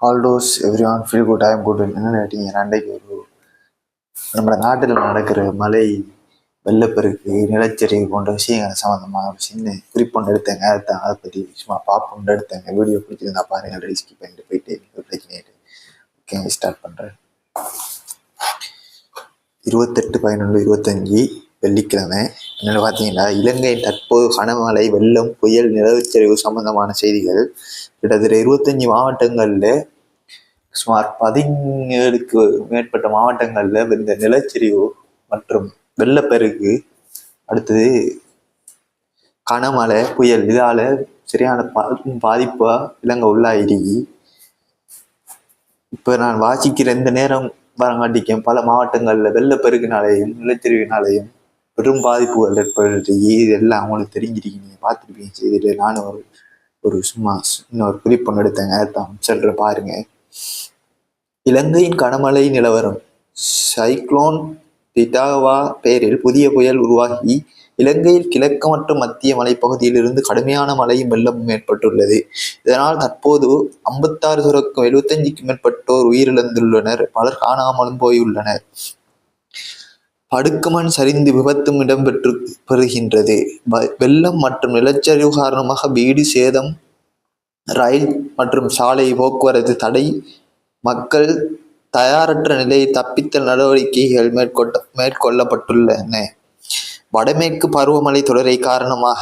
ஆல்டோஸ் every one feel good I'm good என்ன கேட்டீங்கன்னா அன்றைக்கு நம்ம நாட்டில் நடக்கிற மழை வெள்ளப்பெருக்கு நிலச்சரிவு போன்ற விஷயங்கள் சம்மந்தமாக ஒரு சின்ன குறிப்பொண்டு எடுத்தேங்க. அதை பற்றி சும்மா பார்ப்போண்டு எடுத்தேங்க. வீடியோ பிடிச்சிருந்தா பாருங்க, ரிஸ்கி பண்ணிட்டு போயிட்டு பிரச்சனை. ஓகே, ஸ்டார்ட் பண்ணுறேன். 28/11/25 வெள்ளிக்கிழமை என்னென்னு பார்த்தீங்கன்னா, இலங்கையின் தற்போது கனமழை வெள்ளம் புயல் நிலச்சரிவு சம்பந்தமான செய்திகள் கிட்டத்தட்ட 25 மாவட்டங்களில் சுமார் 17க்கு மேற்பட்ட மாவட்டங்களில் இந்த நிலச்சரிவு மற்றும் வெள்ளப்பெருக்கு, அடுத்தது கனமழை புயல் இதால சரியான பாதிப்பா இலங்கை உள்ளாயிருக்கு. இப்போ நான் வாசிக்கிற இந்த நேரம் வரங்காட்டிக்கும் பல மாவட்டங்களில் வெள்ளப்பெருக்கினாலேயும் நிலச்சரிவினாலேயும் பெரும் பாதிப்புகள் ஏற்படுறது. இது எல்லாம் அவங்களுக்கு தெரிஞ்சிருக்கு, நீங்கள் பார்த்துருப்பீங்க செய்தியில். நானும் ஒரு சும்மா இன்னொரு குறிப்பொன்று எடுத்தேங்க, தான் சொல்ற பாருங்க. இலங்கையின் கனமழை நிலவரம். சைக்ளோன் டிட்டாவா பெயரில் புதிய புயல் உருவாகி இலங்கையில் கிழக்கு மற்றும் மத்திய மலைப்பகுதியில் இருந்து கடுமையான மழையும் வெள்ளமும் ஏற்பட்டுள்ளது. இதனால் தற்போது 56 தொடக்கம் 75க்கும் மேற்பட்டோர் உயிரிழந்துள்ளனர், பலர் காணாமலும் போயுள்ளனர். படுக்குமண் சரிந்து விபத்தும் இடம்பெற்று பெறுகின்றது. வெள்ளம் மற்றும் நிலச்சரிவு காரணமாக வீடு சேதம், ரயில் மற்றும் சாலை போக்குவரத்து தடை, மக்கள் தயாரற்ற நிலையில் தப்பித்தல் நடவடிக்கைகள் மேற்கொள்ளப்பட்டுள்ளன. வடமேற்கு பருவமழை தொடரை காரணமாக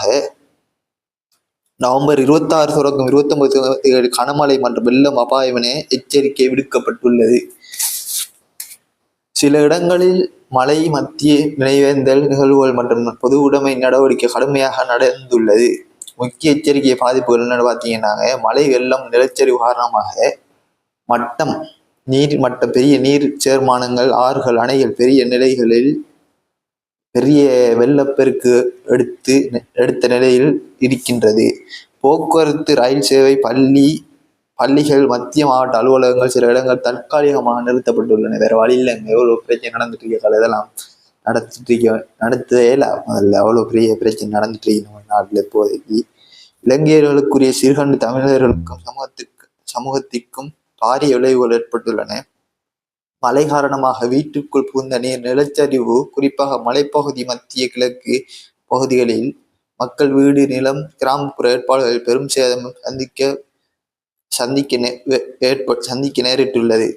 நவம்பர் 26 தொடக்கம் 29 கனமழை மற்றும் வெள்ளம் அபாயம் என எச்சரிக்கை விடுக்கப்பட்டுள்ளது. சில இடங்களில் மழை மத்திய நினைவேந்தல் நிகழ்வுகள் மற்றும் பொது உடைமை நடவடிக்கை கடுமையாக நடந்துள்ளது. முக்கிய எச்சரிக்கை பாதிப்புகள் என்னன்னு பார்த்தீங்கன்னாங்க, மழை வெள்ளம் நிலச்சரிவு காரணமாக நீர் மட்டம் பெரிய நீர் சேர்மானங்கள், ஆறுகள், அணைகள் பெரிய நிலைகளில் பெரிய வெள்ளப்பெருக்கு எடுத்த நிலையில் இருக்கின்றது. போக்குவரத்து, ரயில் சேவை, பள்ளிகள், மத்திய மாவட்ட அலுவலகங்கள் சில இடங்கள் தற்காலிகமாக நிறுத்தப்பட்டுள்ளன. வேற வழி இல்லைங்க, எவ்வளோ பிரச்சனை நடந்துட்டு இருக்க, இதெல்லாம் நடத்தவே இல்லை. முதல்ல அவ்வளோ பெரிய பிரச்சனை நடந்துட்டு இருக்கு நம்ம நாட்டில் இப்போதைக்கு. இலங்கையர்களுக்குரிய சிறுகண்டு தமிழர்களுக்கும் சமூகத்திற்கும் பாரிய விளைவுகள் ஏற்பட்டுள்ளன. மழை காரணமாக வீட்டுக்குள் புகுந்த நீர், நிலச்சரிவு குறிப்பாக மலைப்பகுதி, மத்திய கிழக்கு பகுதிகளில் மக்கள் வீடு, நிலம், கிராமப்புற ஏற்பாடுகளில் பெரும் சேதம் சந்திக்க நேரிட்டுள்ளது.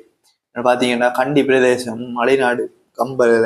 பார்த்தீங்கன்னா, கண்டி பிரதேசம், மலைநாடு, கம்பல்